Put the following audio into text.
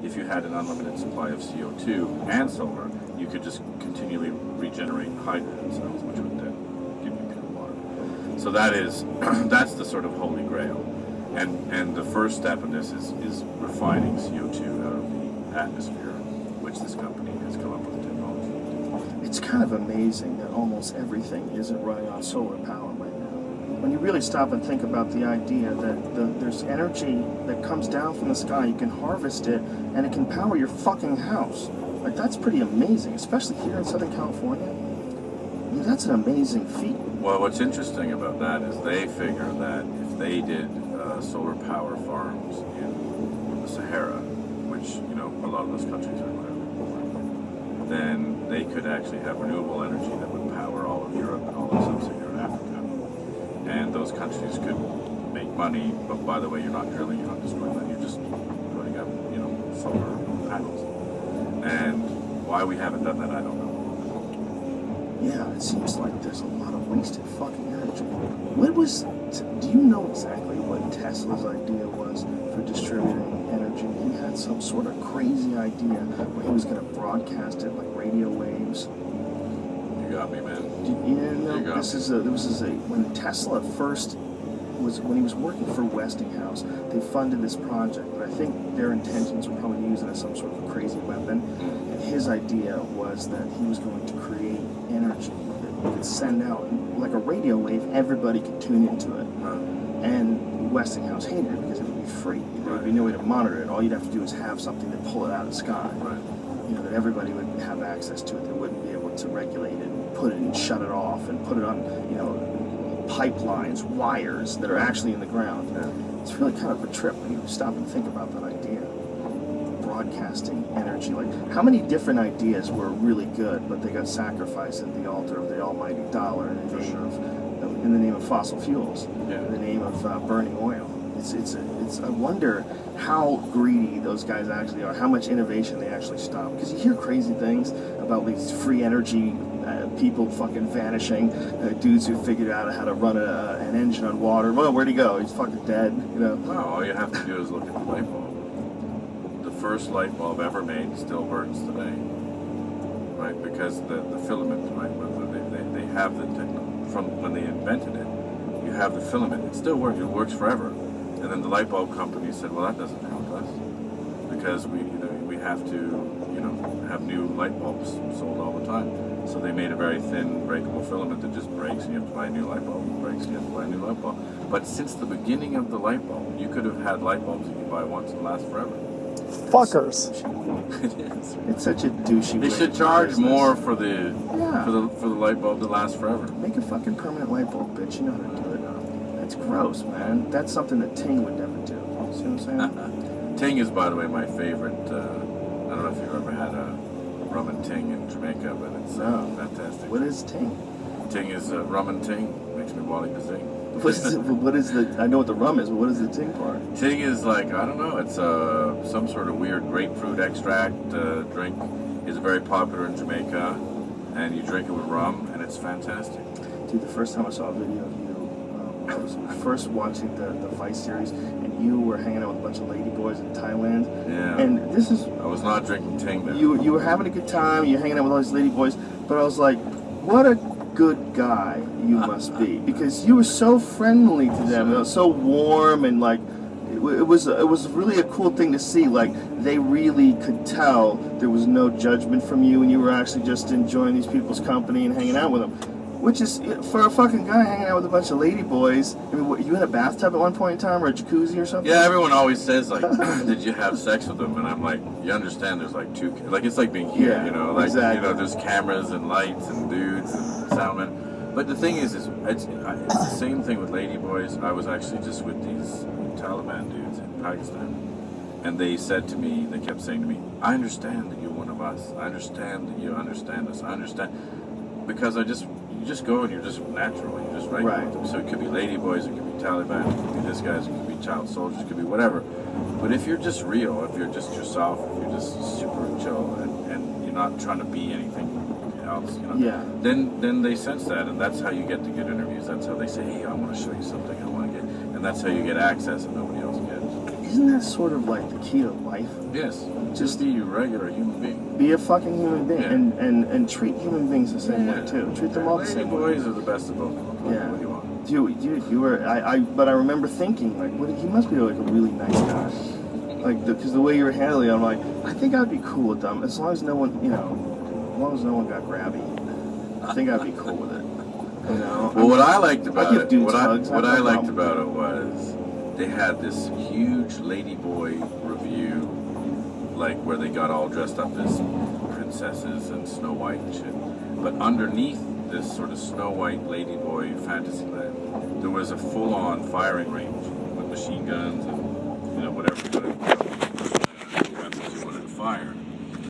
if you had an unlimited supply of CO2 and solar, you could just continually regenerate hydrogen cells, which would then give you pure water. So that's the sort of holy grail. And the first step in this is refining CO2 out of the atmosphere, which this company has come up with technology. It's kind of amazing that almost everything isn't running on solar power right now. When you really stop and think about the idea that there's energy that comes down from the sky, you can harvest it, and it can power your fucking house. Like, that's pretty amazing, especially here in Southern California. I mean, that's an amazing feat. Well, what's interesting about that is they figure that if they did solar power farms in the Sahara, which, you know, a lot of those countries are in, then they could actually have renewable energy that would power all of Europe and all of sub-Saharan Africa. And those countries could make money, but by the way, you're not drilling, you're not destroying that, you're just putting up, you know, solar panels. And why we haven't done that, I don't know. Yeah, it seems like there's a lot of wasted fucking energy. Do you know exactly what Tesla's idea was for distributing energy? He had some sort of crazy idea where he was going to broadcast it like radio waves. You got me, man. When Tesla first when he was working for Westinghouse, they funded this project, but I think their intentions were probably to use it as some sort of a crazy weapon. And his idea was that he was going to create energy that you could send out like a radio wave, everybody could tune into it. And Westinghouse hated it because it would be free. There would be no way to monitor it. All you'd have to do is have something to pull it out of the sky. You know, that everybody would have access to it. They wouldn't be able to regulate it and put it and shut it off and put it on, you know, pipelines, wires that are actually in the ground. It's really kind of a trip when you stop and think about that idea. Broadcasting energy. Like, how many different ideas were really good, but they got sacrificed at the altar of the almighty dollar in the name of fossil fuels, in the name of burning oil. I wonder how greedy those guys actually are, how much innovation they actually stop. Because you hear crazy things about these free energy people fucking vanishing, dudes who figured out how to run an engine on water. Well, where'd he go? He's fucking dead, you know? No, all you have to do is look at the light bulb. The first light bulb ever made still works today, right? Because the filament, right? They have the technology from when they invented it. You have the filament. It still works. It works forever. And then the light bulb company said, well, that doesn't help us because we have to, you know, have new light bulbs sold all the time. So they made a very thin, breakable filament that just breaks, and you have to buy a new light bulb. It breaks, and you have to buy a new light bulb. But since the beginning of the light bulb, you could have had light bulbs that you buy once and last forever. Fuckers. It is. It's such a douchey. They should charge more for the light bulb to last forever. Make a fucking permanent light bulb, bitch. You know how to do it. That's gross, man. That's something that Ting would never do. See what I'm saying? Ting is, by the way, my favorite. I don't know if you've ever had a rum and ting in Jamaica, but it's fantastic. What is Ting? Ting is rum and ting. Makes me wanting to sing. What is the? I know what the rum is, but what is the Ting part? Ting is like, I don't know. It's some sort of weird grapefruit extract drink. It's very popular in Jamaica, and you drink it with rum, and it's fantastic. Dude, the first time I saw a video of you, I was first watching the Vice series, and you were hanging out with a bunch of lady boys in Thailand. Yeah. And this is. I was not drinking Ting then. You were having a good time. You're hanging out with all these lady boys, but I was like, what a good guy you must be, because you were so friendly to them. It was so warm, and like it was really a cool thing to see. Like, they really could tell there was no judgment from you, and you were actually just enjoying these people's company and hanging out with them. Which is, for a fucking guy hanging out with a bunch of lady boys. I mean, what, you in a bathtub at one point in time, or a jacuzzi or something? Yeah, everyone always says, like, did you have sex with them? And I'm like, you understand there's like like, it's like being here, you know, like, exactly. You know, there's cameras and lights and dudes and soundmen. But the thing is it's the same thing with lady boys. I was actually just with these Taliban dudes in Pakistan. And they said to me, they kept saying to me, I understand that you're one of us. I understand that you understand us. I understand. Because you just go and you're just natural. You're just right with them. So it could be lady boys, it could be Taliban, it could be this guys, it could be child soldiers, it could be whatever. But if you're just real, if you're just yourself, if you're just super chill and you're not trying to be anything else, you know, then they sense that, and that's how you get the good interviews. That's how they say, hey, I want to show you something, I want to get, and that's how you get access that nobody else gets. isn't that sort of like the key to life? Yes. Just be a regular human being. Be a fucking human being, Yeah. and treat human beings the same way too. Treat them all the Lady same way. boys are the best of both worlds. Yeah. What do you want? You were but I remember thinking like, what, he must be like a really nice guy, like because the way you were handling it, I'm like, I think I'd be cool with them as long as no one, as long as no one got grabby. I think I'd be cool with it. You know. Well, what I liked about it, what I liked problem. about it was they had this huge ladyboy review, like where they got all dressed up as princesses and Snow White and shit. But underneath this sort of Snow White ladyboy fantasy land, there was a full-on firing range with machine guns and whatever weapons you wanted to fire.